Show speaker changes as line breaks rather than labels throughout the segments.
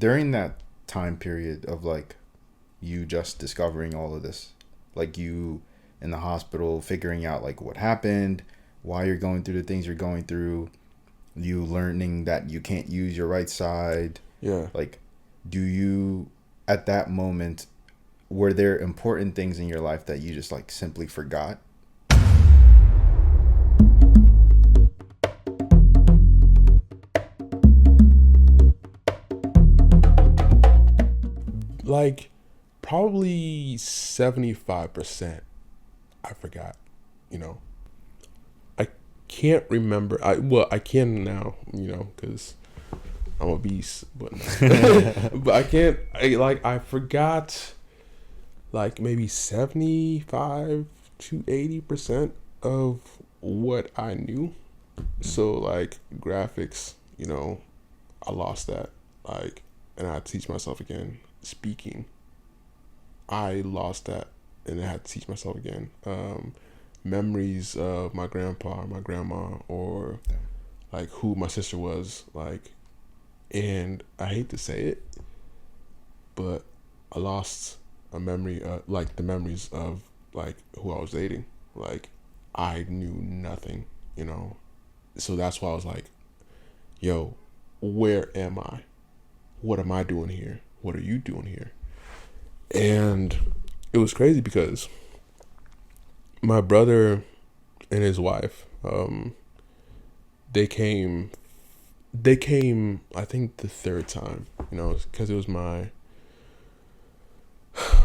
during that time period of like you just discovering all of this, like you in the hospital figuring out like what happened, why you're going through the things you're going through, you learning that you can't use your right side.
Yeah.
Like, do you, at that moment, were there important things in your life that you just like simply forgot?
Like, probably 75% I forgot, you know. I can't remember. I can now, because I'm a beast, but but I can't. I forgot like maybe 75 to 80% of what I knew. So like graphics, I lost that. Like, and I had to teach myself again. Speaking, I lost that, and I had to teach myself again. Memories of my grandpa or my grandma, or like who my sister was, like, and I hate to say it, but I lost a memory, like the memories of like who I was dating. Like, I knew nothing, so that's why I was like, yo, where am I? What am I doing here? What are you doing here? And it was crazy because my brother and his wife, they came, I think the third time, because it was my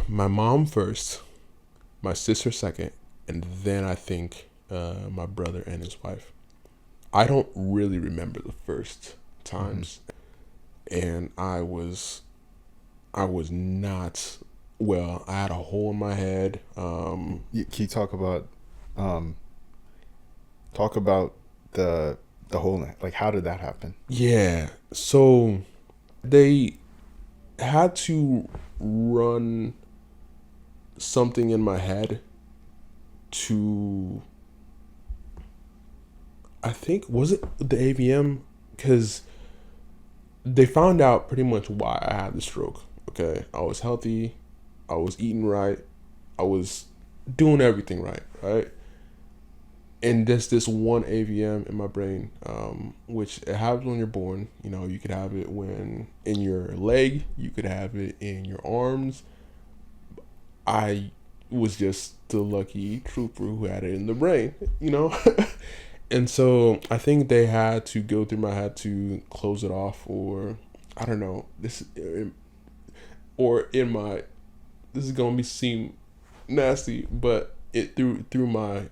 mom first, my sister second, and then I think my brother and his wife. I don't really remember the first times. And I was not well. I had a hole in my head.
Can you talk about the hole? Like, how did that happen?
Yeah. So they had to run something in my head to, I think, was it the AVM? Because they found out pretty much why I had the stroke. Okay, I was healthy, I was eating right, I was doing everything right, and there's this one AVM in my brain, which it happens when you're born. You could have it when in your leg, you could have it in your arms. I was just the lucky trooper who had it in the brain, And so I think they had to go through my head to close it off, or I don't know. This is gonna be seem nasty, but it through my.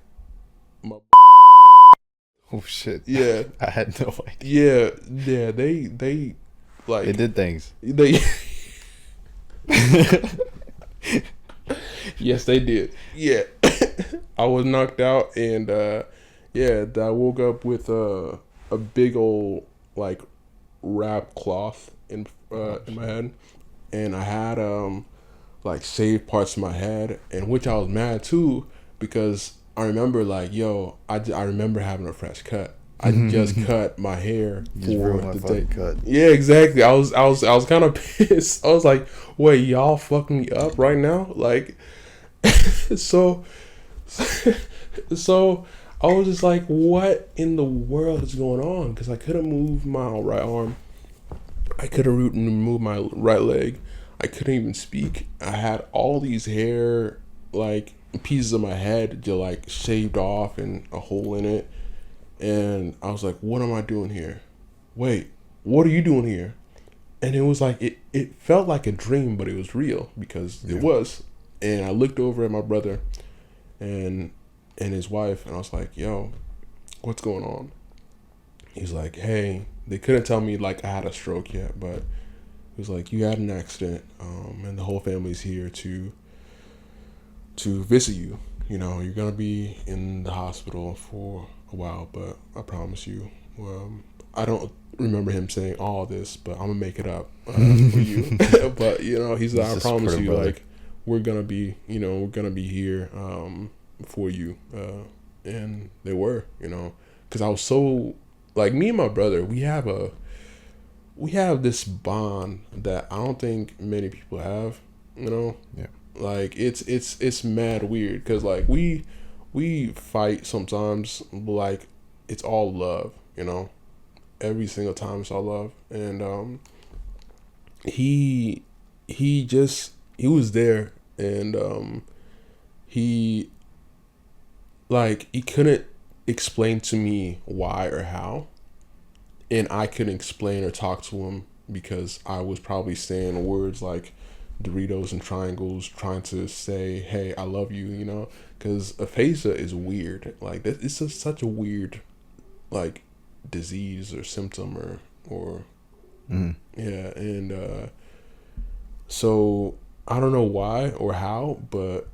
Oh shit!
Yeah,
I had no idea.
Yeah. They like
they did things.
They yes, they did. Yeah, I was knocked out, and I woke up with a big old like wrap cloth in my head, and I had like shaved parts of my head, and which I was mad too, because I remember like, yo, I remember having a fresh cut. I just cut my hair for the day.
Cut.
Yeah, exactly. I was kind of pissed. I was like, wait, y'all fucking me up right now? Like, so I was just like, what in the world is going on? Because I couldn't move my right arm. I couldn't move my right leg. I couldn't even speak. I had all these hair, like, pieces of my head just, like, shaved off and a hole in it. And I was like, what am I doing here? Wait, what are you doing here? And it was like, it felt like a dream, but it was real because it was. And I looked over at my brother and his wife, and I was like, yo, what's going on? He's like, hey, they couldn't tell me like I had a stroke yet, but it was like, you had an accident, and the whole family's here to visit you. You're gonna be in the hospital for a while, but I promise you, I don't remember him saying all this, but I'm gonna make it up for you. But he's like, I promise you, like, we're gonna be here for you, and they were, because I was so, like, me and my brother, we have a we have this bond that I don't think many people have. You know,
Yeah.
like it's mad weird because like we fight sometimes, but like it's all love. You know, every single time it's all love, and he he was there, and he he couldn't explain to me why or how, and I couldn't explain or talk to him because I was probably saying words like Doritos and triangles, trying to say, "Hey, I love you," you know, because aphasia is weird. Like it's just such a weird like disease or symptom or yeah, and so I don't know why or how, but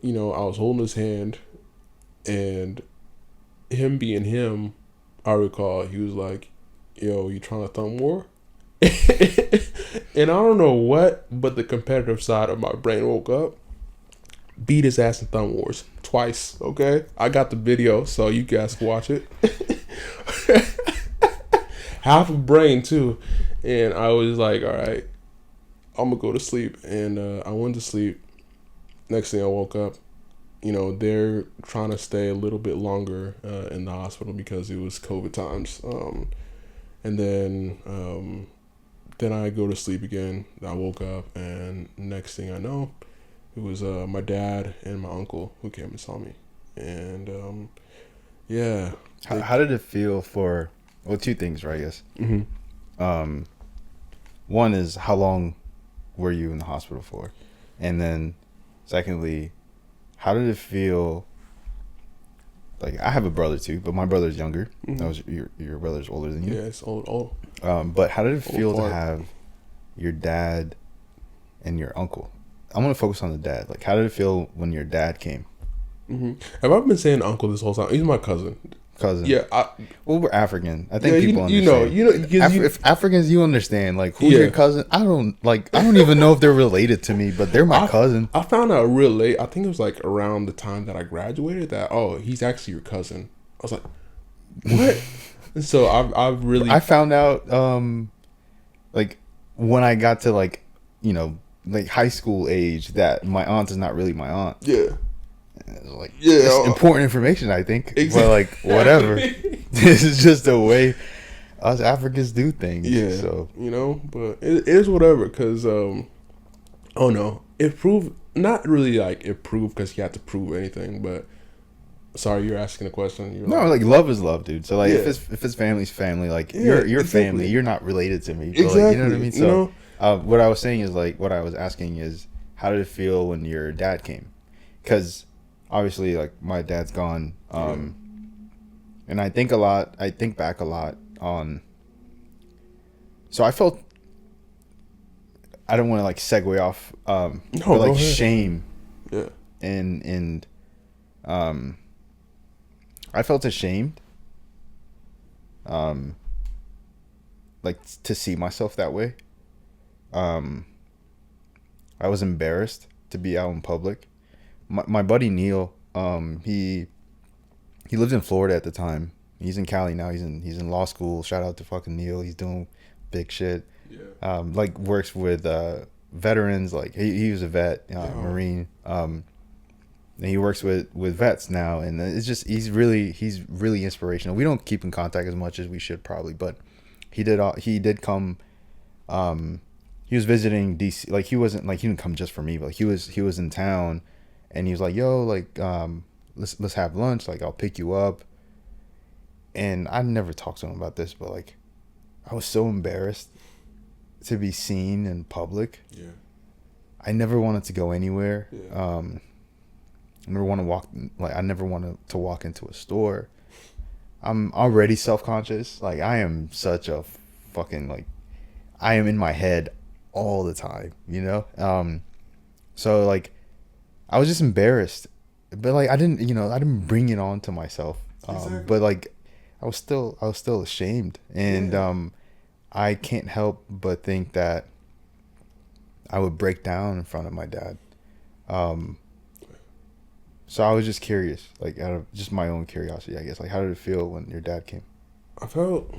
you know, I was holding his hand, and him being him, I recall he was like, "Yo, you trying to thumb war?" And I don't know what, but the competitive side of my brain woke up, beat his ass in thumb wars twice. Okay, I got the video, so you guys can watch it. Half a brain too, and I was like, "All right, I'm gonna go to sleep," and I went to sleep. Next thing I woke up, you know, they're trying to stay a little bit longer in the hospital because it was COVID times. And then I go to sleep again. I woke up, and next thing I know, it was my dad and my uncle who came and saw me. And yeah.
How did it feel for, well, two things, right, I guess. One is, how long were you in the hospital for? And then secondly, how did it feel? Like, I have a brother too, but my brother's younger. That was your brother's older than you.
Yeah, it's old.
But how did it feel to have your dad and your uncle? I'm gonna focus on the dad. Like, how did it feel when your dad came?
Have I been saying uncle this whole time? He's my cousin.
Yeah. Well, we're African. I think people
understand. You know,
if Africans, you understand. Like, who's your cousin? I don't even know if they're related to me, but they're my cousin.
I found out real late. I think it was like around the time that I graduated that, oh, he's actually your cousin. I was like, what? And so I
found out like when I got to like, you know, like high school age, that my aunt is not really my aunt.
Yeah.
Like, it's important information, I think. Exactly. But like, whatever. This is just the way us Africans do things.
Yeah. So, you know, but it is whatever. Because oh no, it proved, not really like it proved because you had to prove anything. But sorry, you're asking a question. You're
no, like love is love, dude. So like, if it's family's family, like your family, you're not related to me.
Exactly.
Like, you know what I mean? So what I was saying is, like, what I was asking is, how did it feel when your dad came? Because obviously, like, my dad's gone, and I think back a lot on. So I felt, I don't want to like segue off, but like shame, and I felt ashamed, like, to see myself that way. I was embarrassed to be out in public. My buddy Neil, he lived in Florida at the time. He's in Cali now. He's in law school. Shout out to fucking Neil. He's doing big shit. Yeah. Like, works with veterans. Like, he was a vet, Marine. And he works with vets now, and it's just he's really inspirational. We don't keep in contact as much as we should probably, but he did come. He was visiting DC. Like, he didn't come just for me, but like, he was in town. And he was like, "Yo, like, let's have lunch. Like, I'll pick you up." And I never talked to him about this, but like, I was so embarrassed to be seen in public. Yeah. I never wanted to go anywhere. Yeah. I never want to walk. Like, I never wanted to walk into a store. I'm already self-conscious. Like, I am such a fucking, like, I am in my head all the time. You know. So like, I was just embarrassed, but like, I didn't bring it on to myself. Exactly. But like, I was still ashamed, and I can't help but think that I would break down in front of my dad. So I was just curious, like, out of just my own curiosity, I guess. Like, how did it feel when your dad came?
I felt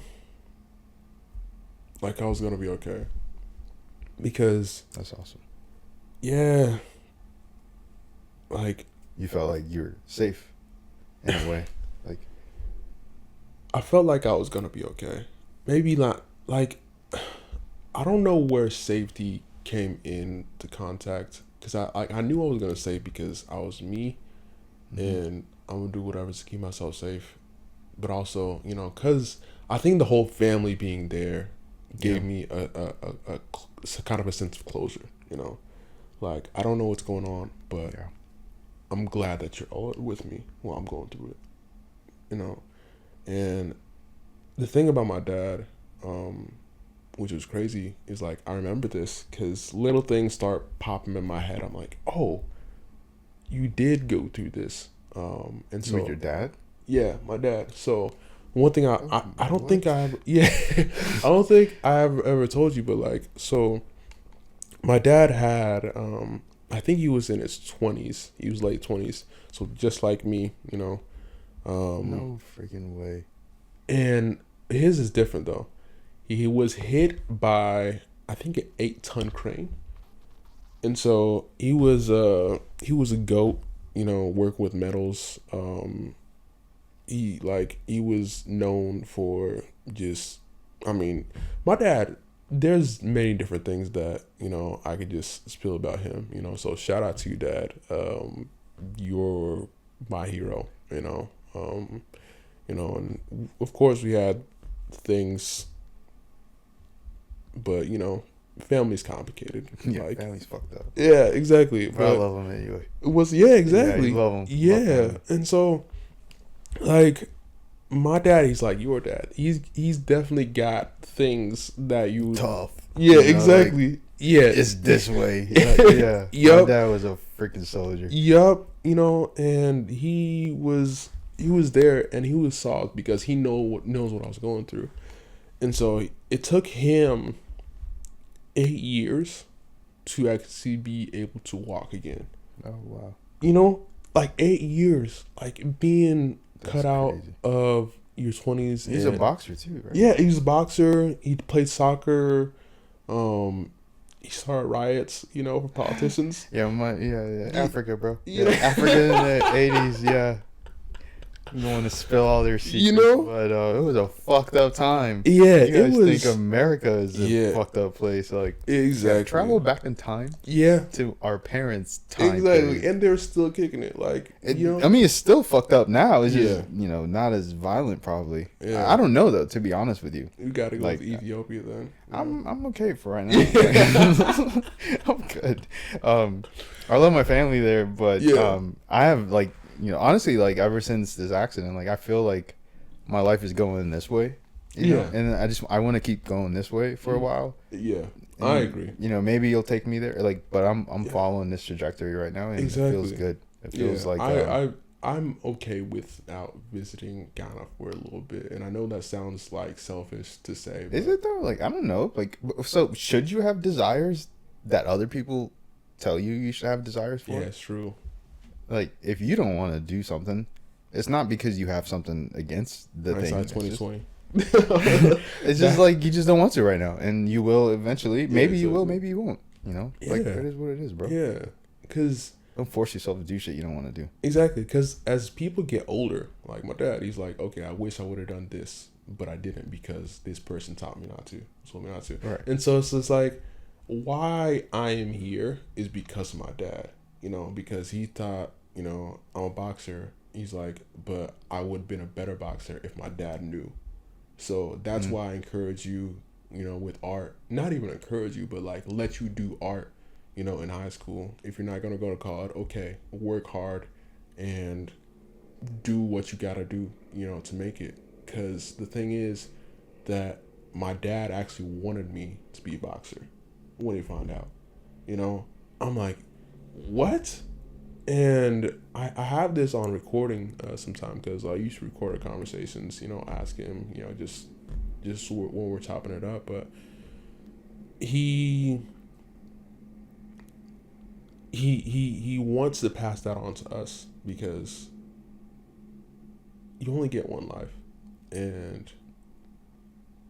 like I was gonna be okay, because
That's awesome.
yeah, like
You felt like you were safe in a way. Like,
I felt like I was gonna be okay. Maybe not. Like, I don't know where safety came into contact, because I knew I was gonna save because I was me, and I'm gonna do whatever to keep myself safe. But also, you know, because I think the whole family being there gave me a kind of a sense of closure. You know, like I don't know what's going on, but
yeah.
I'm glad that you're all with me while I'm going through it. You know, and the thing about my dad, which was crazy, is like I remember this because little things start popping in my head. I'm like, oh, you did go through this, and so
With your dad?
yeah, my dad. So one thing I don't think
What?
I ever, yeah, I don't think I ever told you, but like, so my dad had I think he was in his 20s. He was late 20s, so just like me, you know.
No freaking way.
And his is different though. He was hit by, I think, an 8-ton crane, and so he was a goat. You know, work with metals. He was known for just, I mean, my dad. There's many different things that, you know, I could just spill about him. You know, so shout out to you, Dad. You're my hero. And of course we had things, but you know, family's complicated.
Yeah,
Like,
family's fucked up.
yeah, exactly.
But I love him anyway.
It was, yeah, exactly.
Yeah, you love him.
Yeah,
Love
and so like my dad, he's like your dad. He's definitely got things that you
tough.
Yeah,
You know,
exactly.
like,
Yeah,
it's this way. Yeah.
Yup.
My dad was a freaking soldier.
Yup. You know, and he was there, and he was solid because he knows what I was going through, and so it took him 8 years to actually be able to walk again.
Oh wow.
You know, like 8 years, like being
That's
cut out
crazy.
of your 20s.
He's a boxer too, right?
Yeah, he was a boxer. He played soccer. He started riots, you know, for politicians.
Yeah, Africa, bro.
You
Yeah,
know?
Africa in the 80s, yeah. You don't want to spill all their secrets,
You know?
but it was a fucked up time.
Yeah,
You guys
it was.
think America is a fucked up place. Like,
Exactly.
yeah, travel back in time
Yeah,
to our parents' time.
exactly.
Period.
And they're still kicking it. Like, you know?
I mean, it's still fucked up now. It's
Yeah.
just, not as violent, probably.
Yeah.
I don't know, though, to be honest with you.
You got to go
like,
to Ethiopia then.
I'm okay for right now. I'm good. I love my family there, but I have like honestly, like ever since this accident, like I feel like my life is going this way. You know? And I want to keep going this way for a while.
Yeah,
And,
I agree.
Maybe you'll take me there, like, but I'm following this trajectory right now, and it feels good. It feels like
I'm okay without visiting Ghana for a little bit, and I know that sounds like selfish to say. But
is it though? Like I don't know. Like so, should you have desires that other people tell you should have desires for?
Yeah, it's true.
Like if you don't want to do something, it's not because you have something against the thing.
Hindsight 2020.
It's just like you just don't want to right now, and you will eventually. Maybe you will,
exactly.
maybe you won't. Like it is what it is, bro.
Yeah, because
don't force yourself to do shit you don't want to do.
exactly, because as people get older, like my dad, he's like, okay, I wish I would have done this, but I didn't because this person taught me not to, told me not to.
Right.
And so it's just like, why I am here is because of my dad, because he thought, I'm a boxer. He's like, but I would have been a better boxer if my dad knew. So that's why I encourage you, with art. Not even encourage you, but like let you do art, in high school. If you're not going to go to college, okay, work hard and do what you got to do, to make it. Because the thing is that my dad actually wanted me to be a boxer when he found out. I'm like, what? And I have this on recording sometime because I used to record our conversations, ask him, just when we're chopping it up. But he wants to pass that on to us because you only get one life, and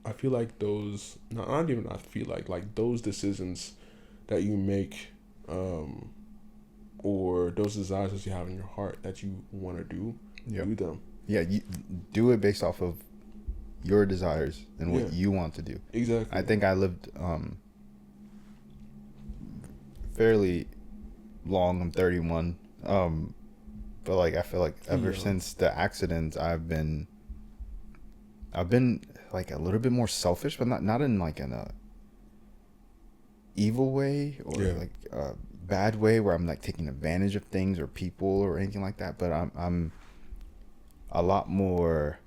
I feel like those, not even I feel like those decisions that you make, or those desires that you have in your heart that you want to do them.
Yeah, you do it based off of your desires and what you want to do.
Exactly.
I think I lived fairly long. I'm 31. But like I feel like ever since the accident, I've been like a little bit more selfish, but not in like an evil way or like a bad way where I'm like taking advantage of things or people or anything like that. But I'm a lot more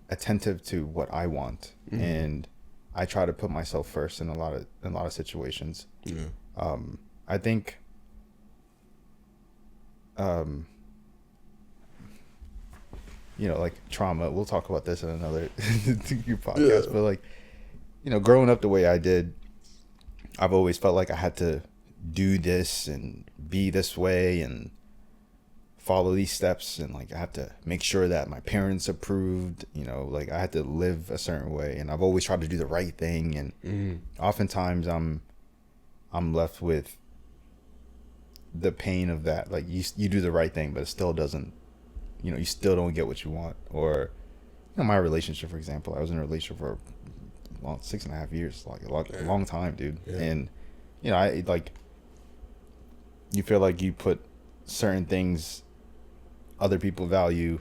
attentive to what I want, and I try to put myself first in a lot of situations. I think like trauma, we'll talk about this in another podcast, but like, growing up the way I did, I've always felt like I had to do this and be this way and follow these steps, and like I have to make sure that my parents approved, like I had to live a certain way, and I've always tried to do the right thing, and oftentimes I'm left with the pain of that. Like you do the right thing, but it still doesn't, you still don't get what you want. Or my relationship, for example, I was in a relationship for 6.5 years, like a long time, dude. And I like, you feel like you put certain things other people value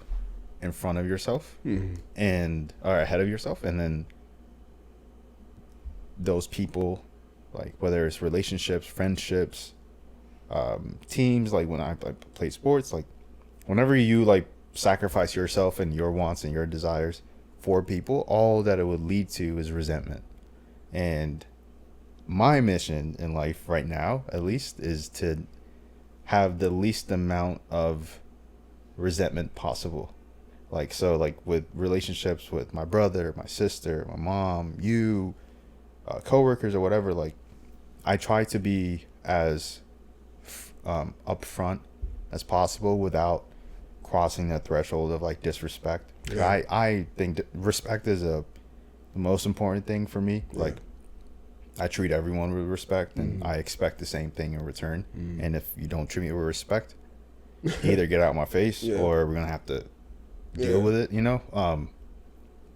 in front of yourself, and or ahead of yourself, and then those people, like whether it's relationships, friendships, teams, like when I play sports, like whenever you like sacrifice yourself and your wants and your desires for people, all that it would lead to is resentment. And my mission in life right now, at least, is to have the least amount of resentment possible. Like, so like with relationships with my brother, my sister, my mom, you, coworkers or whatever, like I try to be as upfront as possible without crossing that threshold of like disrespect. I think that respect is the most important thing for me. Like I treat everyone with respect, and I expect the same thing in return. And if you don't treat me with respect, either get out of my face or we're gonna have to deal with it,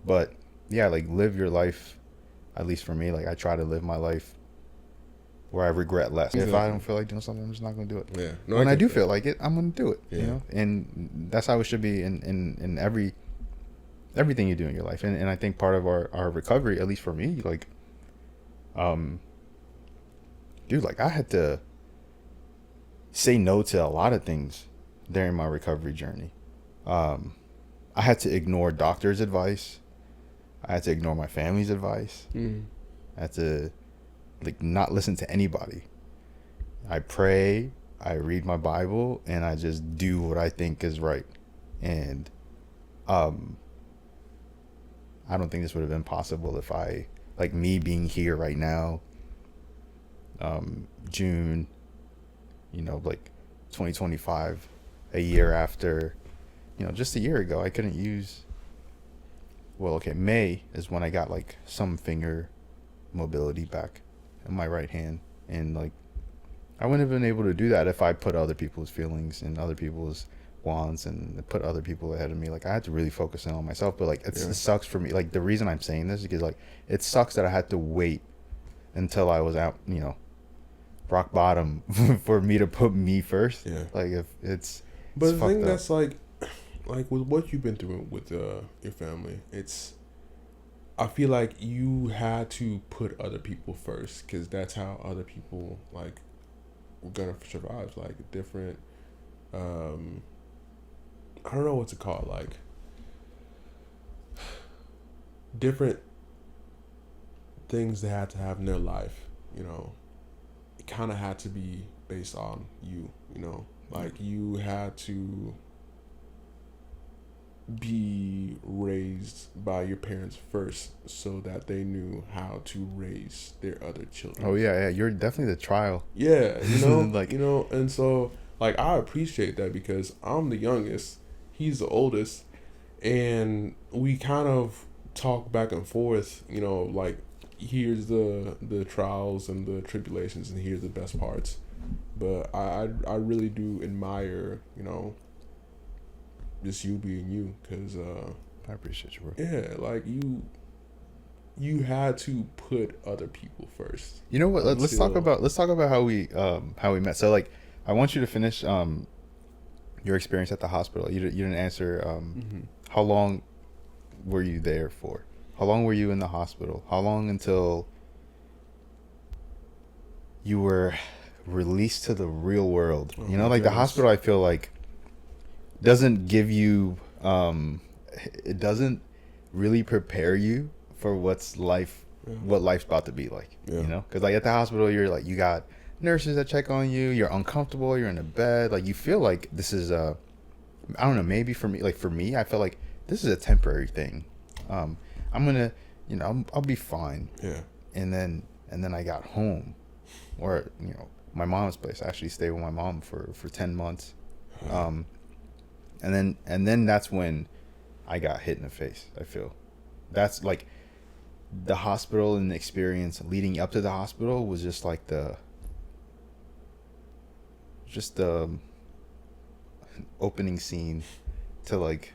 but yeah, like live your life. At least for me, like I try to live my life where I regret less. If I don't feel like doing something, I'm just not gonna do it. When I do feel like it, I'm gonna do it. And that's how it should be in everything you do in your life. And I think part of our recovery, at least for me, like dude, like I had to say no to a lot of things during my recovery journey. I had to ignore doctors' advice. I had to ignore my family's advice. I had to like not listen to anybody. I pray, I read my Bible, and I just do what I think is right. And I don't think this would have been possible if I, like me being here right now, June, like 2025, a year after, just a year ago, I couldn't use, May is when I got like some finger mobility back in my right hand. And like, I wouldn't have been able to do that if I put other people's feelings and other people's wants and put other people ahead of me. Like I had to really focus in on myself, but like it sucks for me. Like the reason I'm saying this is because like it sucks that I had to wait until I was out, rock bottom for me to put me first. Like if it's,
but
it's
the thing
up.
that's like with what you've been through with your family, I feel like you had to put other people first, because that's how other people like were gonna survive. Like different, I don't know what to call it, like different things they had to have in their life. It kind of had to be based on you. Like you had to be raised by your parents first, so that they knew how to raise their other children.
Oh yeah, you're definitely the trial.
Yeah, like and so like I appreciate that, because I'm the youngest, he's the oldest, and we kind of talk back and forth, you know, like here's the trials and the tribulations, and here's the best parts. But I really do admire, you know, just you being you, because
I appreciate you, bro.
yeah, like you had to put other people first.
You know what? Let's talk
Until-
about how we met. So like, I want you to finish your experience at the hospital. You didn't answer how long were you there for? How long were you in the hospital? How long until you were released to the real world?
Oh
You know,
my
like the
goodness.
hospital, I feel like doesn't give you it doesn't really prepare you for what life's about to be like.
Yeah.
You know, because like at the hospital, you're like, you got nurses that check on you. You're uncomfortable. You're in a bed. Like you feel like this is I don't know. Maybe for me, I feel like this is a temporary thing. I'm gonna, you know, I'll be fine.
Yeah.
And then I got home, or you know, my mom's place. I actually stayed with my mom for 10 months. And then that's when I got hit in the face. I feel that's like the hospital and the experience leading up to the hospital was just like the opening scene to like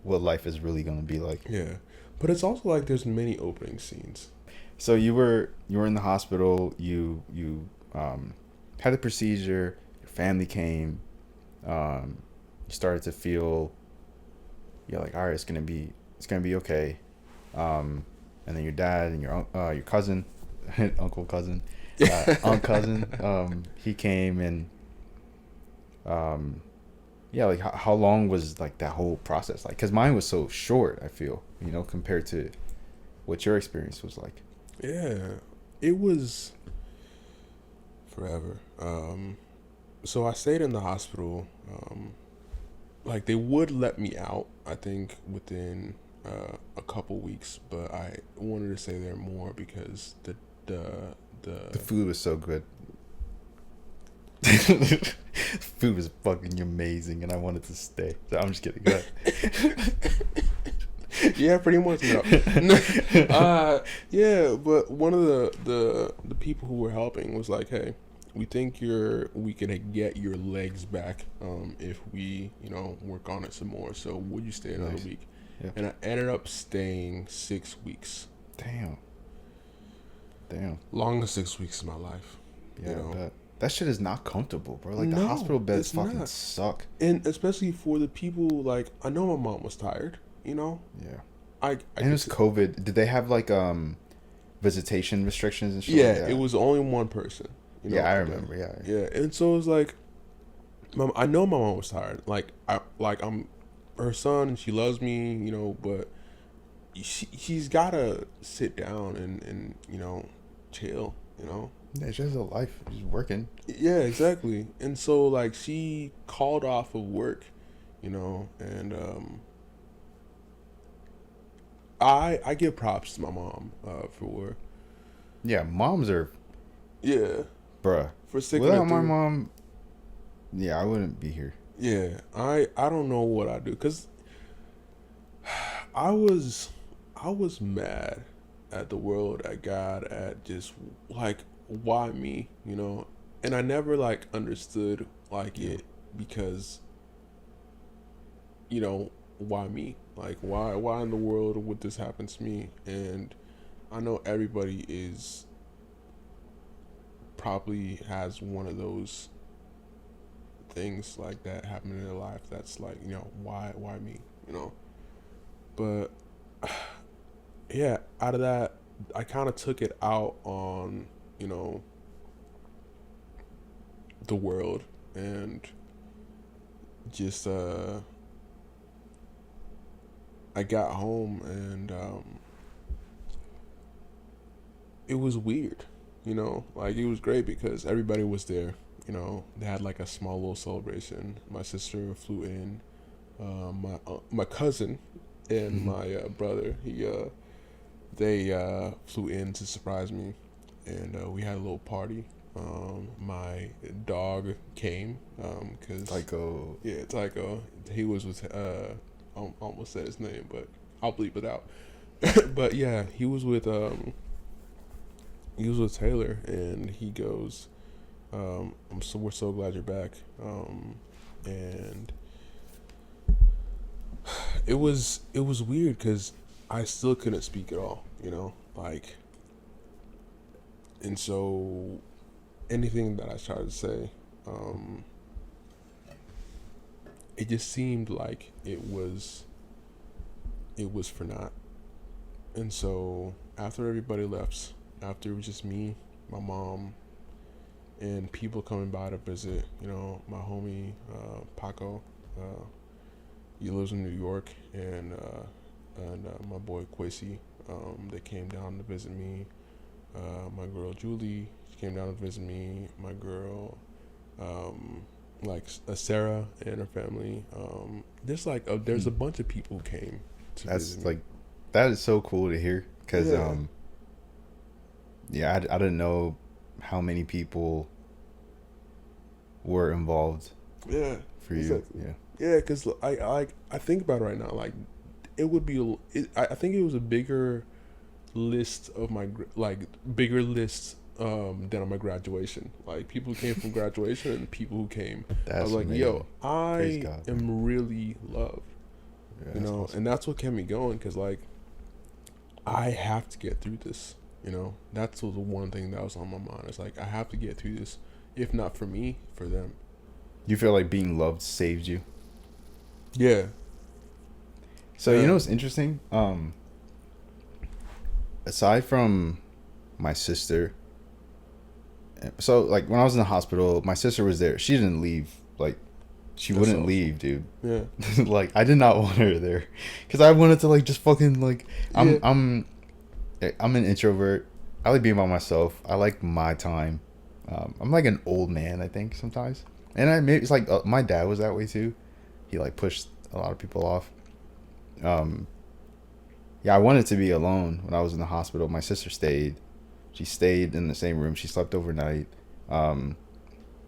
what life is really gonna be like.
Yeah. But it's also like there's many opening scenes.
So you were in the hospital. You had a procedure. Your family came. You started to feel. You're like, all right, it's gonna be okay. And then your dad and your cousin, uncle cousin, aunt cousin, he came and yeah, like how long was like that whole process like? Because mine was so short. I feel, you know, compared to what your experience was like.
Yeah, it was forever. So I stayed in the hospital. Like they would let me out, I think, within a couple weeks, but I wanted to stay there more because
The food was so good. Food was fucking amazing, and I wanted to stay. So I'm just kidding. Go ahead.
Yeah, pretty much. No. Yeah, but one of the people who were helping was like, "Hey, we think we can get your legs back if we, you know, work on it some more. So would you stay another
Nice.
week?"
Yeah.
And I ended up staying 6 weeks.
Damn.
Longest 6 weeks of my life.
Yeah,
You know?
that shit is not comfortable, bro. Like the
No,
hospital beds
it's
fucking
not.
suck.
And especially for the people, like, I know my mom was tired, you know?
Yeah.
I
And it was COVID. Did they have like visitation restrictions and shit?
yeah,
like that?
it was only one person. You know,
Yeah, I
like that.
remember. Yeah.
Yeah, and so it was like, I know my mom was tired. I'm her son, and she loves me, you know, but she's gotta sit down and you know, chill, you know.
Yeah, it's just a life, just working.
Yeah, exactly. And so like she called off of work, you know, and I give props to my mom for
Yeah, moms are,
yeah,
bruh.
for sticking
Without
it
my
through.
mom, yeah, I wouldn't be here.
Yeah, I don't know what I do, cause I was mad at the world, at God, at just like why me, you know, and I never like understood like it because you know why me, like why in the world would this happen to me? And I know everybody is probably has one of those things like that happen in their life that's like, you know, why me, you know. But yeah, out of that I kind of took it out on, you know, the world, and just I got home and it was weird, you know, like it was great because everybody was there. You know, they had like a small little celebration. My sister flew in, my cousin and my brother. They flew in to surprise me, and we had a little party. My dog came because
Tycho.
yeah, Tycho. He was with almost said his name, but I'll bleep it out. But yeah, he was with Taylor, and he goes, we're so glad you're back. And it was weird because I still couldn't speak at all, like, and so anything that I tried to say, it just seemed like it was for naught. And so after everybody left, after it was just me, my mom, and people coming by to visit, my homie Paco, he lives in New York, and my boy Quasi, they came down to visit me. My girl Julie, she came down to visit me. My girl, like Sarah and her family. There's a bunch of people who came to visit me.
Like, that is so cool to hear, because I didn't know how many people were involved.
Yeah,
for you.
exactly.
Yeah.
Yeah, because I think about it right now. Like, it would be. I think it was a bigger list of bigger list than on my graduation. Like, people who came from graduation and people who came. I was like,
amazing.
yo, I
God,
am really loved.
Yeah, awesome.
And that's what kept me going, because like, I have to get through this. That's the one thing that was on my mind. It's like, I have to get through this, if not for me, for them.
You feel like being loved saved you?
Yeah.
So you know what's interesting? Aside from my sister, so like when I was in the hospital, my sister was there. She didn't leave. Like, she wouldn't
awesome.
leave, dude.
Yeah.
Like, I did not want her there, because I wanted to like just fucking like I'm an introvert. I like being by myself. I like my time. I'm like an old man, I think, sometimes. And it's like my dad was that way too. He like pushed a lot of people off. I wanted to be alone when I was in the hospital. My sister stayed. She stayed in the same room. She slept overnight.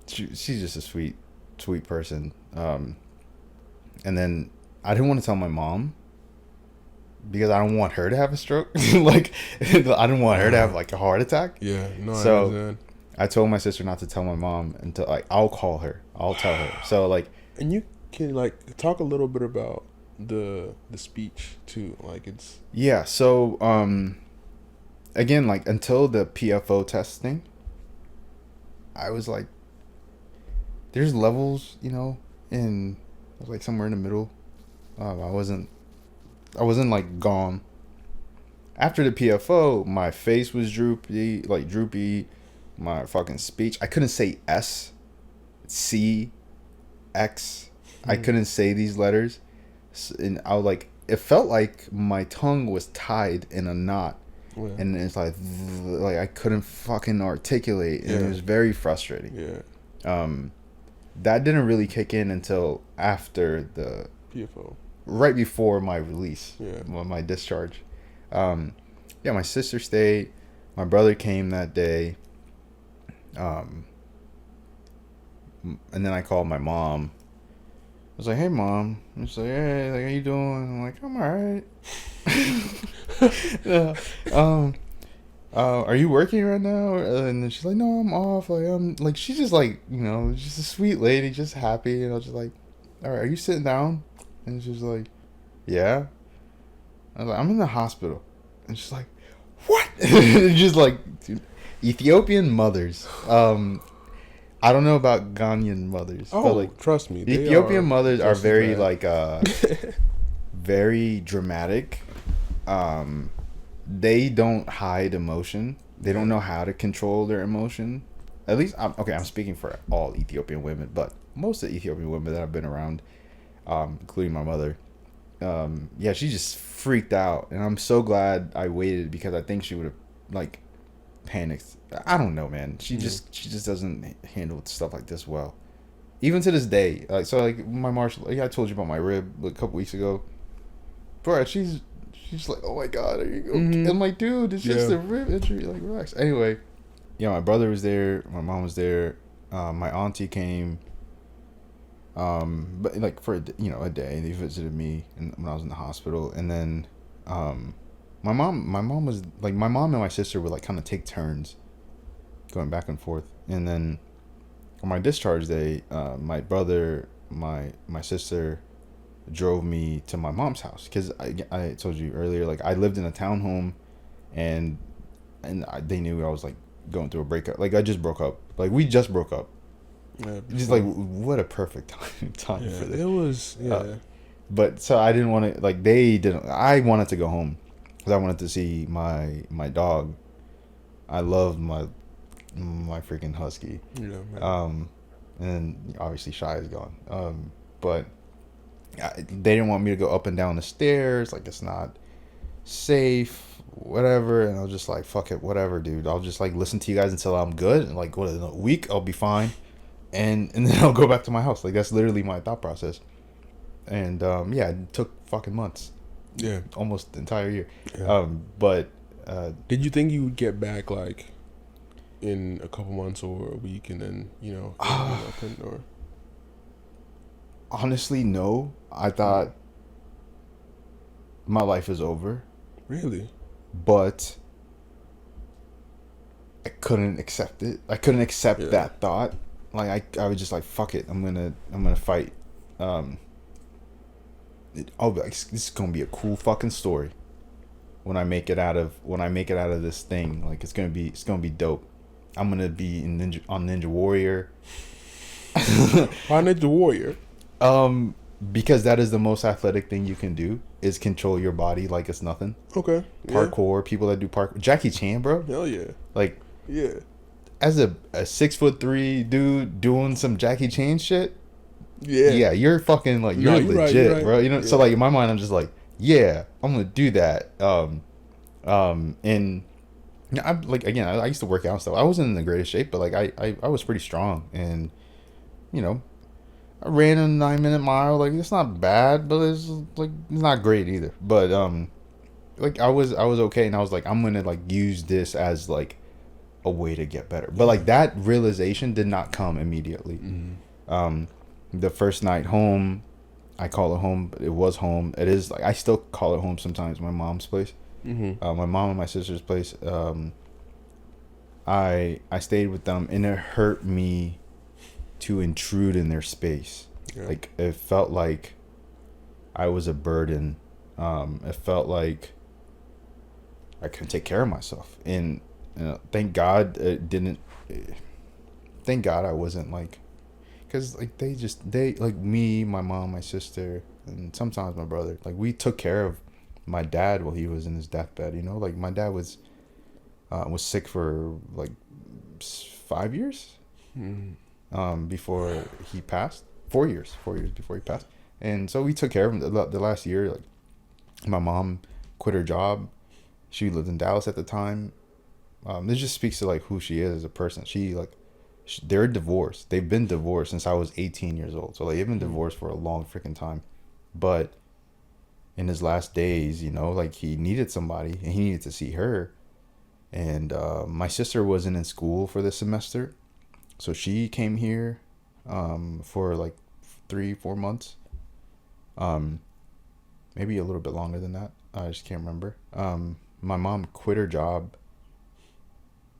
She's just a sweet person. And then I didn't want to tell my mom, because I don't want her to have a stroke. Like, I didn't want her to have like a heart attack.
Yeah, no,
so
I understand.
I told my sister not to tell my mom until like I'll call her. I'll tell her. So like,
and you can like talk a little bit about the speech too. Like, it's
so again, like, until the PFO testing, I was like, there's levels, and I was like somewhere in the middle. I wasn't like gone. After the PFO, my face was droopy. My fucking speech, I couldn't say S, C, X. I couldn't say these letters, and I was like, it felt like my tongue was tied in a knot, and it's like I couldn't fucking articulate, and it was very frustrating.
Yeah.
That didn't really kick in until after the
PFO,
right before my release.
Yeah.
My discharge. My sister stayed. My brother came that day. And then I called my mom. I was like, "Hey, Mom." And she's like, "Hey, like, how you doing?" I'm like, "I'm alright." Are you working right now? And then she's like, "No, I'm off." Like, I'm like, she's just like, just a sweet lady, just happy. And I was just like, "All right, are you sitting down?" And she's like, "Yeah." I was like, "I'm in the hospital." And she's like, "What?" Just like, dude, Ethiopian mothers. I don't know about Ghanaian mothers.
Oh,
but like,
trust me,
Ethiopian mothers are very like very dramatic. They don't hide emotion. They don't know how to control their emotion. At least, I'm speaking for all Ethiopian women, but most of the Ethiopian women that I've been around, including my mother, she just freaked out, and I'm so glad I waited, because I think she would have like panicked. I don't know, man. She just doesn't handle stuff like this well, even to this day. Like, so like my martial, I told you about my rib like a couple weeks ago. Bro, she's like, "Oh my God, are you okay?" Mm-hmm. I'm like, "Dude, it's just a rib injury. Like, relax." Anyway, my brother was there. My mom was there. My auntie came. But like for a day, they visited me when I was in the hospital, and then My mom was like, my mom and my sister would like kind of take turns going back and forth. And then on my discharge day, my brother, my sister drove me to my mom's house because I told you earlier, like I lived in a townhome, and they knew I was like going through a breakup. Like I just broke up. Like we just broke up.
Yeah,
Just like what a perfect time
yeah,
for this.
it was. Yeah,
But so I didn't want to, like they didn't. I wanted to go home because I wanted to see my dog. I love my freaking husky.
yeah, man.
And obviously Shy is gone. But they didn't want me to go up and down the stairs. Like it's not safe, whatever. And I was just like, fuck it, whatever, dude. I'll just like listen to you guys until I'm good. And like, what, in a week I'll be fine. And then I'll go back to my house. Like that's literally my thought process. And yeah, it took fucking months,
Yeah.
almost the entire year.
Yeah.
But
Did you think you would get back like in a couple months or a week, and then nothing, or
honestly, no. I thought my life is over,
really?
but I couldn't accept it. I couldn't accept that thought. Like I was just like, fuck it. I'm gonna fight. I'll be like, this is gonna be a cool fucking story when I make it out of this thing. Like it's gonna be dope. I'm gonna be on Ninja Warrior.
Why Ninja Warrior?
Because that is the most athletic thing you can do, is control your body like it's nothing.
Okay.
Parkour, people that do parkour. Jackie Chan, bro.
Hell yeah.
Like,
yeah.
As a 6'3" dude doing some Jackie Chan shit.
Yeah.
You're fucking like you're legit, right. Bro. You know, so like in my mind, I'm just like, yeah, I'm gonna do that. And I'm like, again, I used to work out and stuff. I wasn't in the greatest shape, but like I was pretty strong, and you know, I ran a 9-minute mile. Like it's not bad, but it's like it's not great either. But like I was okay, and I was like, I'm gonna like use this as like a way to get better. But like that realization did not come immediately.
Mm-hmm.
The first night home, I call it home, but it was home. It is like I still call it home sometimes. My mom's place, my mom and my sister's place. I stayed with them, and it hurt me to intrude in their space. Yeah. Like it felt like I was a burden. It felt like I couldn't take care of myself, and thank God it didn't. Thank God I wasn't like. Because like they like me, my mom, my sister, and sometimes my brother, like we took care of my dad while he was in his deathbed. You know, like my dad was sick for like 5 years before he passed. 4 years before he passed. And so we took care of him the last year. Like my mom quit her job. She lived in Dallas at the time. This just speaks to like who she is as a person. They're divorced. They've been divorced since I was 18 years old. So like, they've been divorced for a long freaking time. But in his last days, you know, like he needed somebody, and he needed to see her. And my sister wasn't in school for this semester, so she came here for like 3-4 months. Maybe a little bit longer than that. I just can't remember. My mom quit her job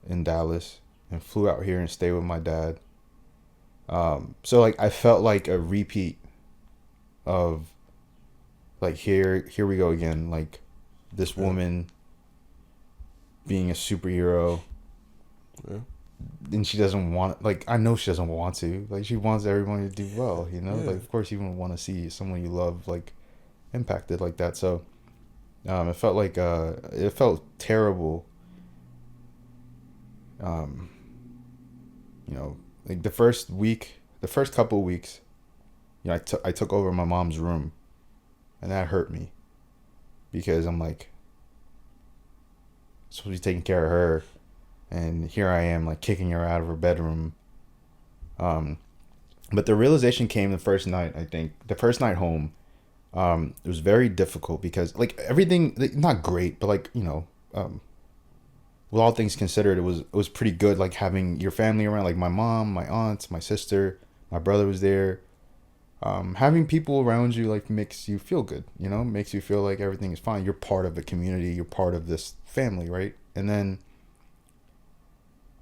in Dallas and flew out here and stayed with my dad. So like I felt like a repeat of like here we go again, like this woman being a superhero. Yeah. And she doesn't want, like, I know she doesn't want to, like she wants everyone to do well, you know. Like of course you wouldn't want to see someone you love like impacted like that. So it felt like it felt terrible. You know, like the first couple of weeks, you know, I took over my mom's room, and that hurt me because I'm like supposed to be taking care of her, and here I am like kicking her out of her bedroom. But the realization came the first night. I think the first night home, it was very difficult because like everything, like, not great, but like, you know, with all things considered, it was pretty good. Like having your family around, like my mom, my aunts, my sister, my brother was there. having people around you like makes you feel good, you know, makes you feel like everything is fine. You're part of the community, you're part of this family, right? And then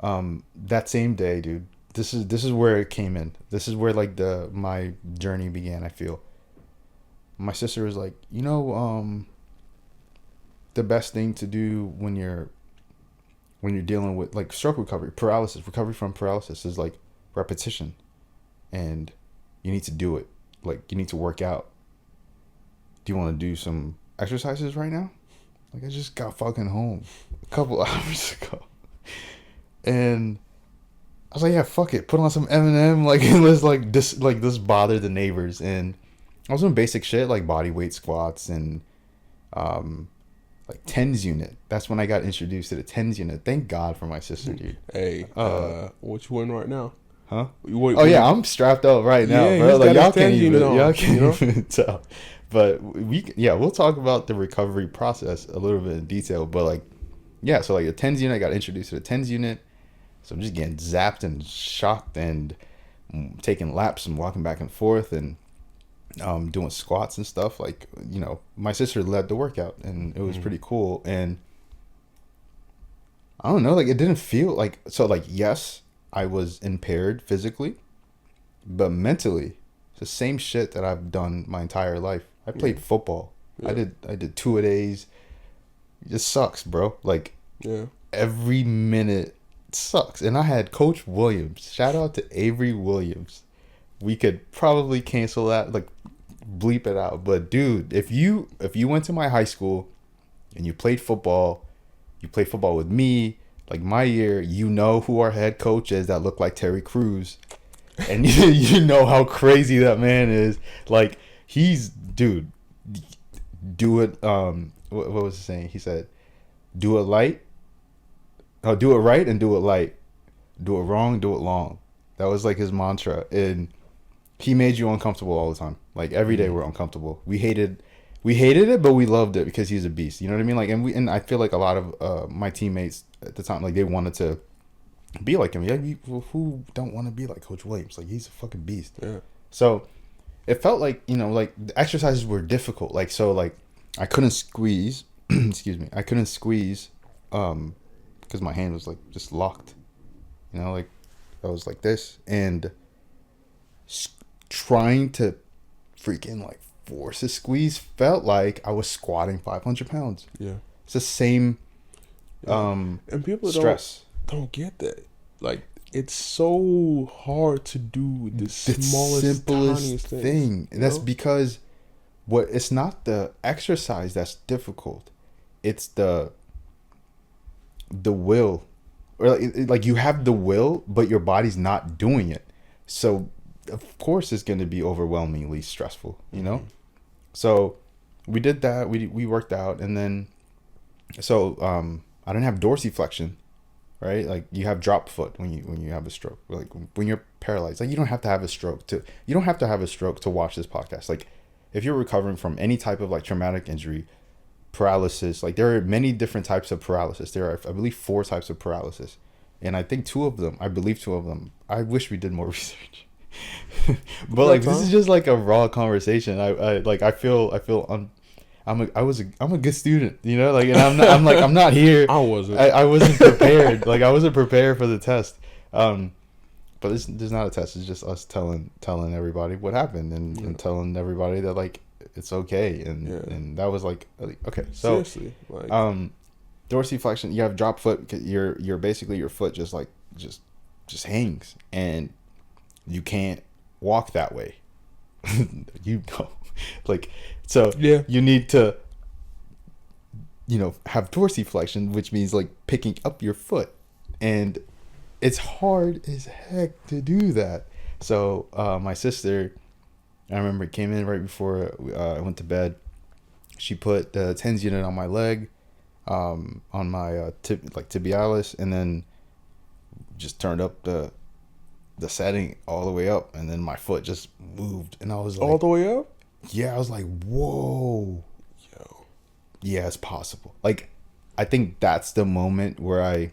that same day, dude, this is where it came in. This is where like my journey began, I feel. My sister was like, you know, the best thing to do when you're dealing with like stroke recovery from paralysis is like repetition, and you need to do it. Like, you need to work out. Do you want to do some exercises right now? Like, I just got fucking home a couple hours ago, and I was like, yeah, fuck it, put on some Eminem, like, and let's like this bother the neighbors. And I was doing basic shit like body weight squats and like tens unit. That's when I got introduced to the tens unit. Thank God for my sister, dude.
Hey, what you in right now?
Huh? Oh yeah, I'm strapped up right now,
yeah,
bro. Like
y'all can't
even tell. But we'll talk about the recovery process a little bit in detail. But like, yeah, so like the tens unit, I got introduced to the tens unit. So I'm just getting zapped and shocked and taking laps and walking back and forth and doing squats and stuff. Like, you know, my sister led the workout and it was pretty cool. And I don't know, like, it didn't feel like, so like, yes, I was impaired physically, but mentally, it's the same shit that I've done my entire life. I played football. Yeah. I did 2-a-days. It just sucks, bro. Like, every minute sucks. And I had Coach Williams. Shout out to Avery Williams. We could probably cancel that, like, bleep it out. But dude, if you went to my high school and you played football with me, like my year, you know who our head coach is that looked like Terry Crews. And you know how crazy that man is. Like, he's, dude, do it, what was he saying? He said, do it right and do it light. Do it wrong, do it long. That was like his mantra. And he made you uncomfortable all the time. Like, every day we're uncomfortable. We hated it, but we loved it because he's a beast. You know what I mean? Like, and I feel like a lot of my teammates at the time, like, they wanted to be like him. Yeah, who don't want to be like Coach Williams? Like, he's a fucking beast. Yeah. So it felt like, you know, like, the exercises were difficult. Like, so like I couldn't squeeze. Excuse me. I couldn't squeeze because my hand was like just locked. You know, like I was like this and trying to freaking like force a squeeze felt like I was squatting 500 pounds. Yeah. It's the same
and people
stress.
Don't get that. Like, it's so hard to do the smallest, tiniest
thing. And that's because it's not the exercise that's difficult. It's the will. Or like you have the will, but your body's not doing it. So of course it's going to be overwhelmingly stressful, you know? So we did that. We worked out, and then so I didn't have dorsiflexion, right? Like, you have drop foot when you have a stroke. Like, when you're paralyzed, like, you don't have to have a stroke to watch this podcast. Like, if you're recovering from any type of like traumatic injury, paralysis, like, there are many different types of paralysis. There are, I believe, 4 types of paralysis, and I think 2 of them, I wish we did more research. But like, this is just like a raw conversation. I feel I'm a good student, you know, like, and I'm not here. I wasn't prepared. Like, I wasn't prepared for the test. But there's not a test. It's just us telling everybody what happened and telling everybody that, like, it's okay. And that was like, okay. So seriously, like, dorsiflexion, you have drop foot. You're basically, your foot just hangs, and you can't walk that way. You go, like, so you need to, you know, have dorsiflexion, which means like picking up your foot, and it's hard as heck to do that. So my sister, I remember, came in right before I went to bed. She put the TENS unit on my leg, on my tibialis, and then just turned up the setting all the way up, and then my foot just moved, and I was like,
all the way up?
Yeah, I was like, whoa, yo, yeah, it's possible. Like, I think that's the moment where I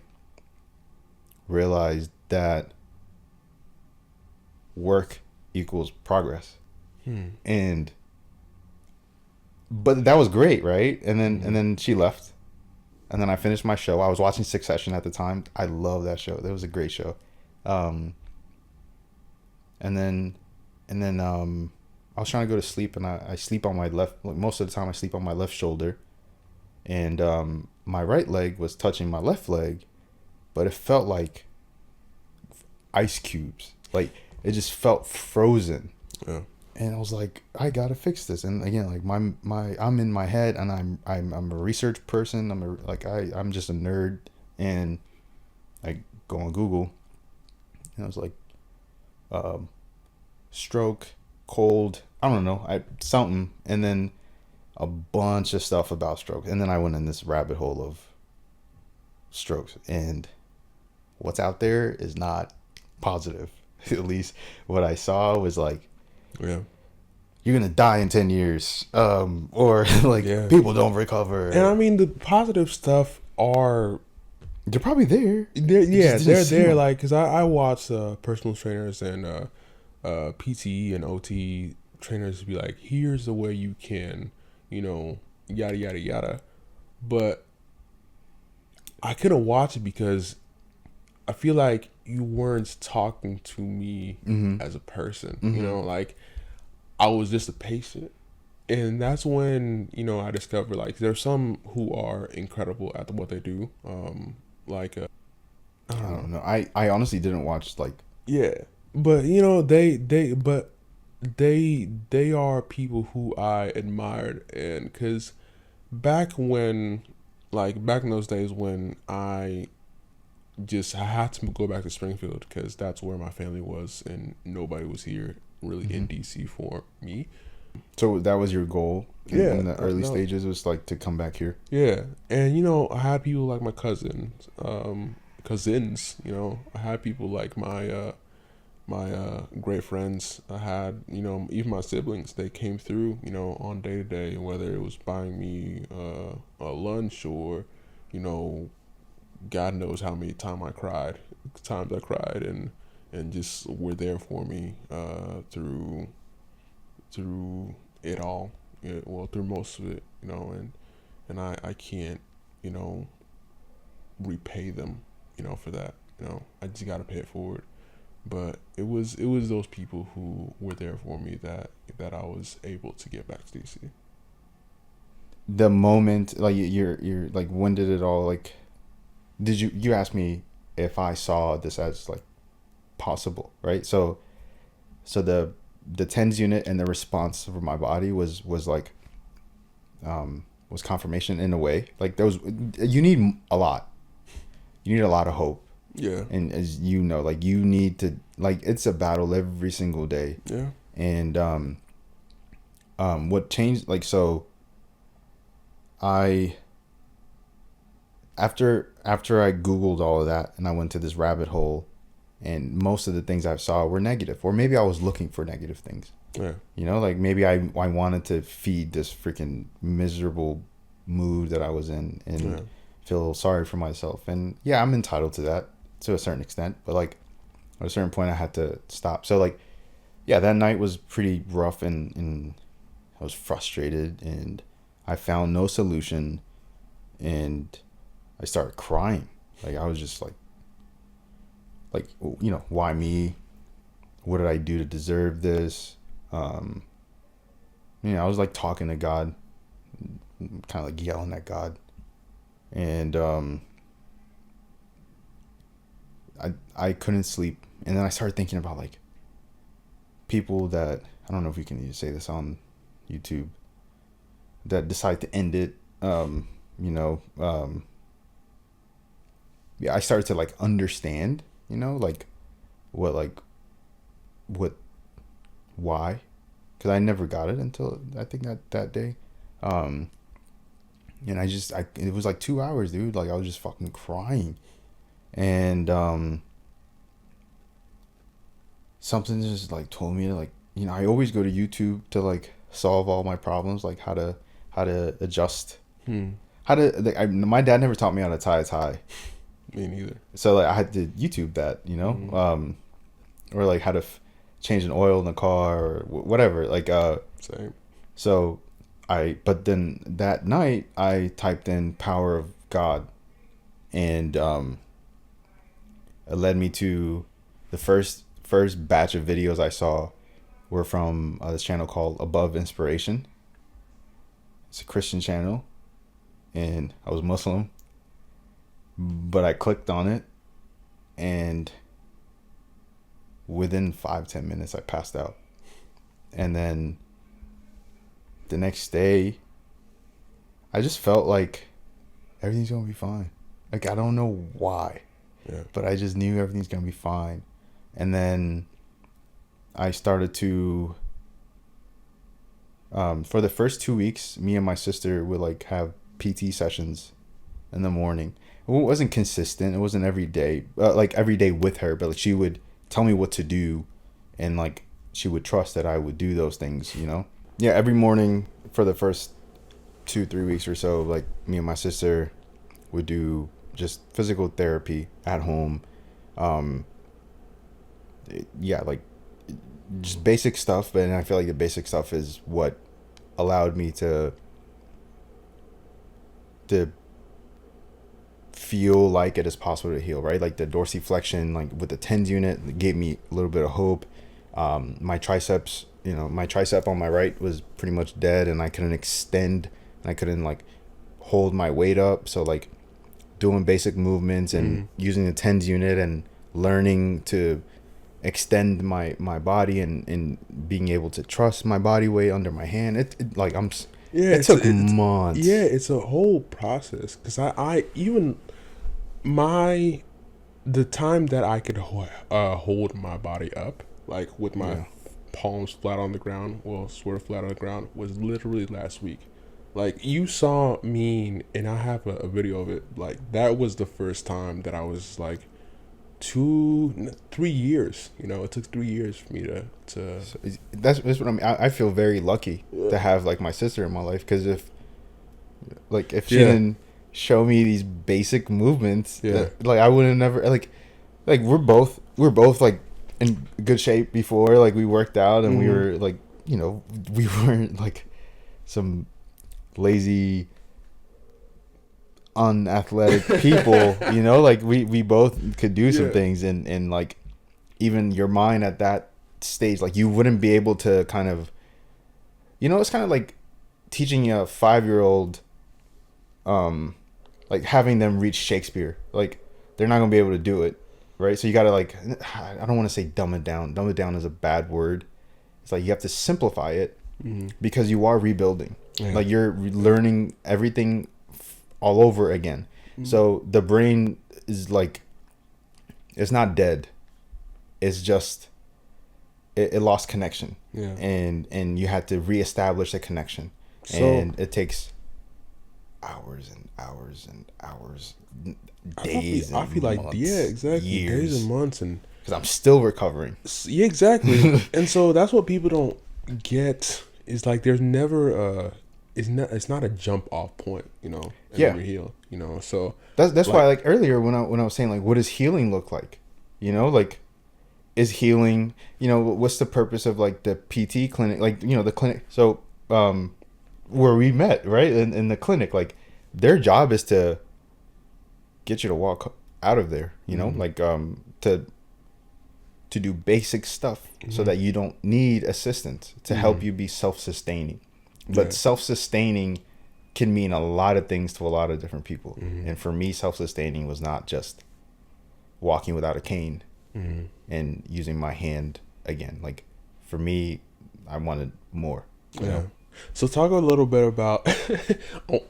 realized that work equals progress. and but that was great, right? And then she left, and then I finished my show. I was watching Succession at the time. I love that show. That was a great show. Um, and then I was trying to go to sleep, and I sleep on my left. Like most of the time, I sleep on my left shoulder, and my right leg was touching my left leg, but it felt like ice cubes. Like it just felt frozen.
Yeah.
And I was like, I gotta fix this. And again, like my I'm in my head, and I'm a research person. I'm just a nerd, and I go on Google, and I was like, stroke, cold, I don't know, something, and then a bunch of stuff about stroke, and then I went in this rabbit hole of strokes, and what's out there is not positive. At least what I saw was like,
Yeah.
you're gonna die in 10 years, or like people don't recover.
And I mean, the positive stuff
they're probably there.
They're there. Like, because I watch personal trainers and PTE and OT trainers be like, here's the way you can, yada yada yada. But I couldn't watch it because I feel like you weren't talking to me as a person. Like I was just a patient. And that's when, I discovered, like, there's some who are incredible at what they do. I
don't know. I honestly didn't watch, like...
Yeah. But, they are people who I admired. And because back in those days when I had to go back to Springfield because that's where my family was and nobody was here really in DC for me.
So that was your goal in the early stages, was like to come back here?
Yeah. And, I had people like my cousins. I had people like my great friends. I had, even my siblings, they came through, on day to day, whether it was buying me a lunch or, God knows how many times I cried and just were there for me through it all. Through most of it, and I can't, repay them, for that. I just gotta pay it forward. But it was those people who were there for me that I was able to get back to DC.
The moment, like, you're like, when did it all, like, did you asked me if I saw this as like possible, right? So the TENS unit and the response from my body was like, was confirmation in a way. Like, you need a lot of hope.
Yeah.
And as you know, like, you need to, like, it's a battle every single day.
Yeah.
And what changed, like, so after I Googled all of that and I went to this rabbit hole, and most of the things I saw were negative, or maybe I was looking for negative things.
Yeah.
Like, maybe I wanted to feed this freaking miserable mood that I was in and feel sorry for myself. And yeah, I'm entitled to that to a certain extent, but like at a certain point I had to stop. So like, yeah, that night was pretty rough, and I was frustrated, and I found no solution, and I started crying. Like, I was just like, why me? What did I do to deserve this? I was like talking to God, kind of like yelling at God. And I couldn't sleep. And then I started thinking about, like, people that, I don't know if we can say this on YouTube, that decide to end it. Yeah, I started to, like, understand, like, why? Because I never got it until I think that day. And it was like 2 hours, dude. Like, I was just fucking crying. And something just, like, told me to, like, I always go to YouTube to, like, solve all my problems, like how to adjust. My dad never taught me how to tie a tie.
Me neither.
So, like, I had to YouTube that, or like how to changing oil in the car or whatever. Like
Same.
so but then that night I typed in power of God, and it led me to the first batch of videos I saw were from this channel called Above Inspiration. It's a Christian channel, and I was Muslim, but I clicked on it, and within 5-10 minutes I passed out. And then the next day I just felt like everything's gonna be fine. Like, I don't know why, but I just knew everything's gonna be fine. And then I started to for the first 2 weeks, me and my sister would like have PT sessions in the morning. It wasn't consistent. It wasn't every day, like every day with her, but like she would tell me what to do, and like she would trust that I would do those things, you know? Yeah, every morning for the first 2-3 weeks or so, like me and my sister would do just physical therapy at home. Yeah, like just basic stuff, but I feel like the basic stuff is what allowed me to feel like it is possible to heal, right? Like the dorsiflexion, like with the TENS unit, gave me a little bit of hope. My triceps, my tricep on my right was pretty much dead, and I couldn't extend, and I couldn't like hold my weight up. So like doing basic movements and using the TENS unit and learning to extend my body and being able to trust my body weight under my hand. It took months.
Yeah, it's a whole process, because I even the time that I could hold my body up, like with my palms flat on the ground, sort of flat on the ground, was literally last week. Like, you saw me, and I have a video of it. Like, that was the first time that I was like 3 years. It took 3 years for me to
So that's what I mean. I feel very lucky to have like my sister in my life, because if she didn't show me these basic movements, like I would have never like we're both like in good shape before, like we worked out, and we were like, we weren't like some lazy unathletic people, like we both could do some things, and like even your mind at that stage, like you wouldn't be able to kind of, it's kind of like teaching a 5-year-old, like having them reach Shakespeare. Like, they're not gonna be able to do it, right? So you gotta, like, I don't want to say dumb it down. Dumb it down is a bad word. It's like you have to simplify it, because you are rebuilding. Like, you're learning everything all over again. So the brain is like, it's not dead. It's just it lost connection. And you had to reestablish the connection. And it takes hours and hours and hours, days.
I feel like months, exactly, years, days and months, and
because I'm still recovering.
Yeah, exactly. And so that's what people don't get, is like there's never it's not a jump off point, and you heal, so
that's like, why, like earlier when I was saying, like, what does healing look like, like, is healing, what's the purpose of like the PT clinic, like, the clinic, so where we met, right, in the clinic, like their job is to get you to walk out of there, like to do basic stuff, so that you don't need assistance, to help you be self-sustaining. But self-sustaining can mean a lot of things to a lot of different people. And for me, self-sustaining was not just walking without a cane and using my hand again. Like, for me, I wanted more. You know?
So talk a little bit about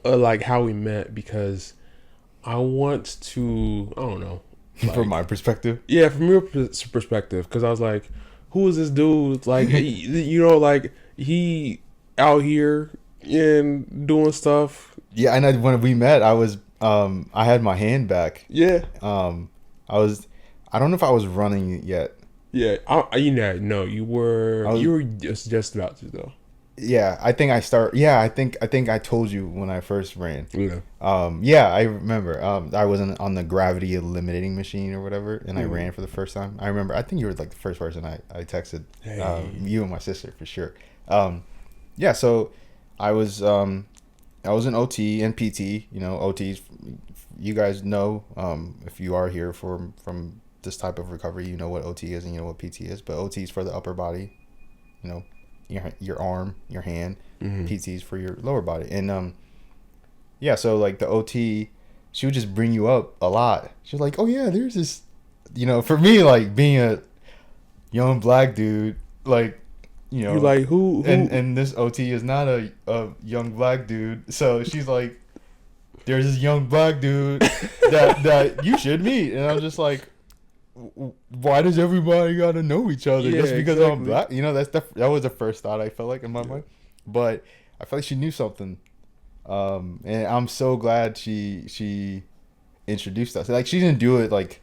like how we met, because I want to, I don't know. Like,
from my perspective?
Yeah, from your perspective. Because I was like, who is this dude? Like, like he out here and doing stuff.
Yeah, and when we met, I was I had my hand back.
Yeah.
I don't know if I was running yet.
Yeah. No, you were just about to, though.
Yeah, I think I start. Yeah, I think I told you when I first ran.
Yeah.
Yeah, I remember. I was on the gravity eliminating machine or whatever, and I
Mm.
ran for the first time. I remember. I think you were like the first person I texted.
Hey.
You and my sister for sure. Yeah, so I was I was in OT and PT. You know, OTs. You guys know if you are here from this type of recovery, you know what OT is and you know what PT is. But OT is for the upper body. You know, your arm, your hand.
Mm-hmm.
PTs for your lower body. And yeah, so like the OT, she would just bring you up a lot. She's like, oh yeah, there's this, for me, like being a young black dude, like,
You like who
and this OT is not a young black dude. So she's like, there's this young black dude that you should meet. And I'm just like, why does everybody gotta know each other
Yeah,
just because I'm
exactly.
black? That was the first thought I felt like in my mind. But I felt like she knew something. And I'm so glad she introduced us. Like she didn't do it like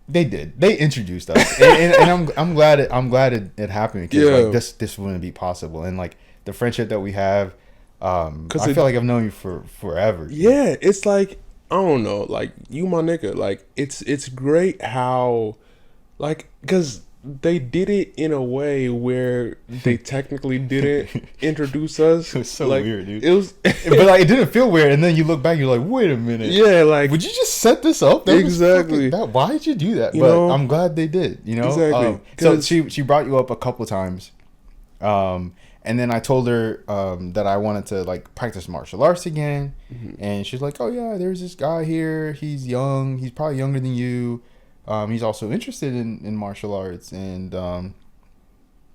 they did. They introduced us, and I'm glad it happened because
Yeah.
like this wouldn't be possible. And like the friendship that we have,
Cause
I feel like I've known you for forever.
yeah, it's like I don't know, like you my nigga. Like it's great how, like, cause they did it in a way where they technically didn't introduce us.
It was so
like,
weird, dude.
It was,
But like it didn't feel weird, and then you look back, you're like, wait a minute.
yeah, like
Would you just set this up? That was
Exactly.
why did you do that?
You
But
know?
I'm glad they did.
Exactly.
So
'Cause-
she brought you up a couple times, and then I told her that I wanted to like practice martial arts again, and she's like, "Oh yeah, there's this guy here. He's young. He's probably younger than you. He's also interested in martial arts, and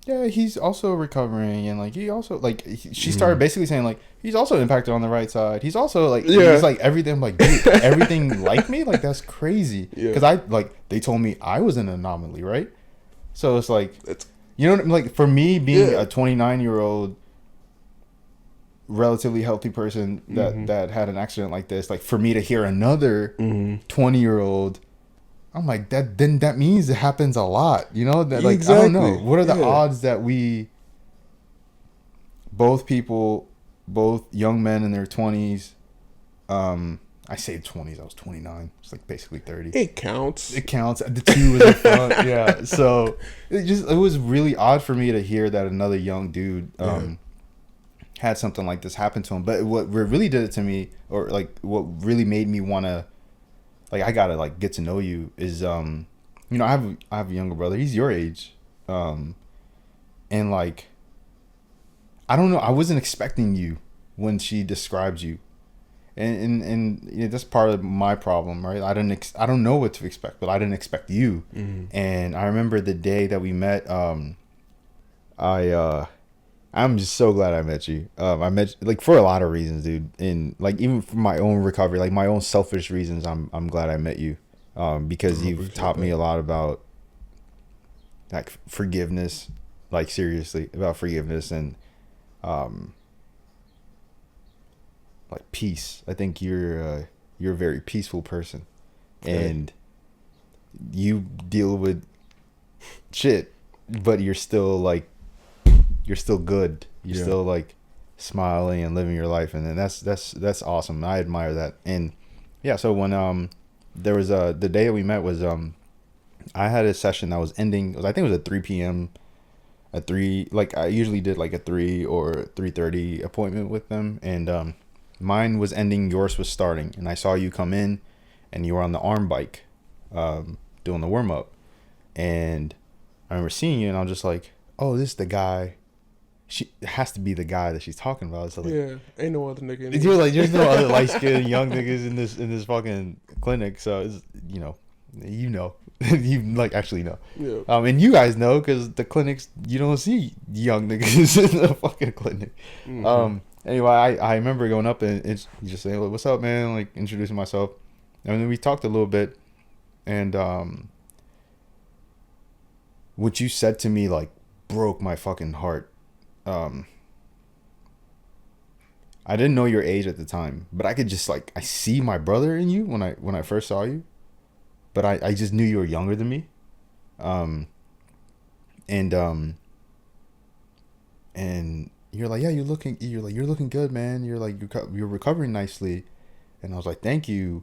yeah, he's also recovering, and like he also like she started basically saying like he's also impacted on the right side. He's also like he's like everything. I'm like, dude, everything like me, like that's crazy.
Yeah.
Because I like they told me I was an anomaly, right? So it's like
It's,
you know what I mean? Like for me being
Yeah.
a 29-year-old relatively healthy person that had an accident like this, like for me to hear another 20-year-old, I'm like that means it happens a lot, that like I don't know
Exactly.
what are the
Yeah.
odds that we both young men in their 20s, I say 20s, I was 29, it's like basically 30.
it counts.
It counts. The 2 was in front. Yeah. So it was really odd for me to hear that another young dude had something like this happen to him. But what really did it to me, or like what really made me want to, like, I gotta like get to know you is I have a younger brother. He's your age, and like I don't know. I wasn't expecting you when she described you. And that's part of my problem, right? I don't know what to expect, but I didn't expect you. And I remember the day that we met. I'm just so glad I met you. I met like for a lot of reasons, dude. And like even for my own recovery, like my own selfish reasons, I'm glad I met you. Because you've taught me a lot about like forgiveness, like seriously about forgiveness and like peace. I think you're a very peaceful person, and you deal with shit, but you're still good. You're still like smiling and living your life, and then that's awesome. I admire that. And yeah, so when there was the day that we met was I had a session that was ending. I think it was at 3 p.m. At 3, like I usually did like a 3 or 3:30 appointment with them, and mine was ending, yours was starting, and I saw you come in, and you were on the arm bike, doing the warm up, and I remember seeing you, and I was just like, "Oh, this is the guy. It has to be the guy that she's talking about." So like,
Yeah, ain't no other nigga.
you're like, there's no other light skinned young niggas in this fucking clinic, so it's you like actually know.
Yeah.
And you guys know because the clinics you don't see young niggas in the fucking clinic. Anyway, I remember going up and it's just saying, like, "What's up, man?" Like introducing myself, and then we talked a little bit, and what you said to me like broke my fucking heart. I didn't know your age at the time, but I could just like I see my brother in you when I first saw you, but I just knew you were younger than me, and and you're like, yeah, you're looking good, man. You're like, you're recovering nicely. And I was like, thank you.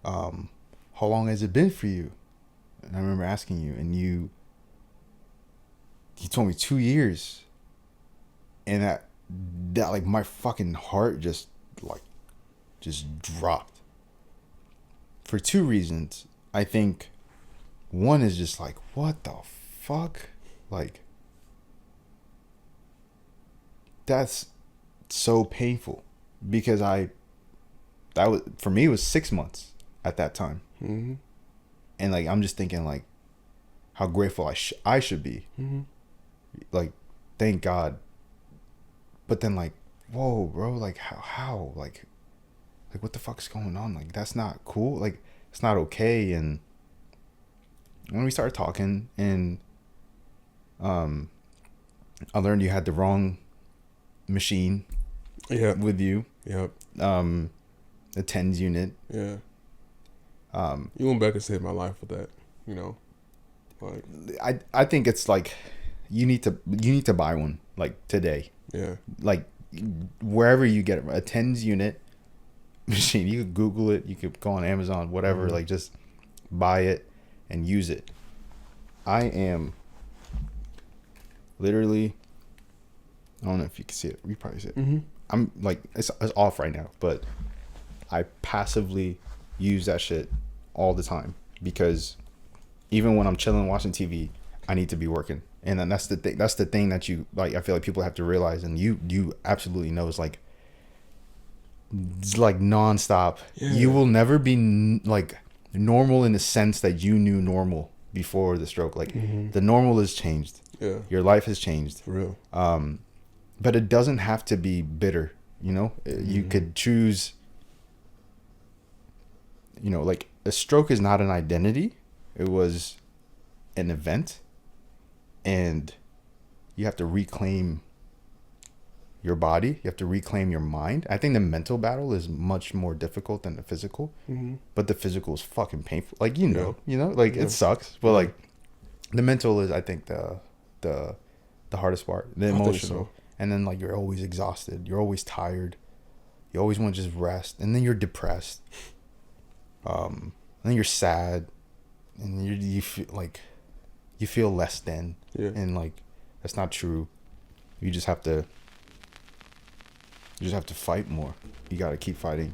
How long has it been for you? And I remember asking you, and you told me 2 years. And that like my fucking heart just dropped for two reasons. I think one is just like, what the fuck? Like, that's so painful because that was, for me, it was 6 months at that time.
Mm-hmm.
And like, I'm just thinking like how grateful I should be.
Mm-hmm.
Like, thank God. But then like, whoa, bro, like how, like what the fuck's going on? Like, that's not cool. Like, it's not okay. And when we started talking, and I learned you had the wrong machine with you.
Yep.
The TENS unit.
Yeah. You went back and saved my life with that, you know. Like,
I think it's like you need to buy one like today.
Yeah.
Like wherever you get it, a TENS unit machine. You could Google it. You could go on Amazon, whatever.
Mm-hmm.
Like, just buy it and use it. I am literally, I don't know if you can see it. You probably see it.
Mm-hmm.
I'm like, it's off right now, but I passively use that shit all the time because even when I'm chilling watching TV, I need to be working. And then that's the thing. That's the thing that you like. I feel like people have to realize, and you absolutely know, is like, it's like nonstop.
Yeah.
You will never be like normal in the sense that you knew normal before the stroke. Like,
mm-hmm.
the normal has changed.
Yeah.
Your life has changed.
For real.
But it doesn't have to be bitter. You know, you
Mm-hmm.
could choose. You know, like, a stroke is not an identity. It was an event, and you have to reclaim your body. You have to reclaim your mind. I think the mental battle is much more difficult than the physical,
Mm-hmm.
but the physical is fucking painful. Like, you know,
Yeah.
like,
Yeah.
it sucks, but like, the mental is, I think, the hardest part, the emotional.
So.
And then like, you're always exhausted. You're always tired. You always want to just rest, and then you're depressed. And then you're sad, and you feel like you feel less than.
Yeah.
And like, that's not true. You just have to fight more. You got to keep fighting.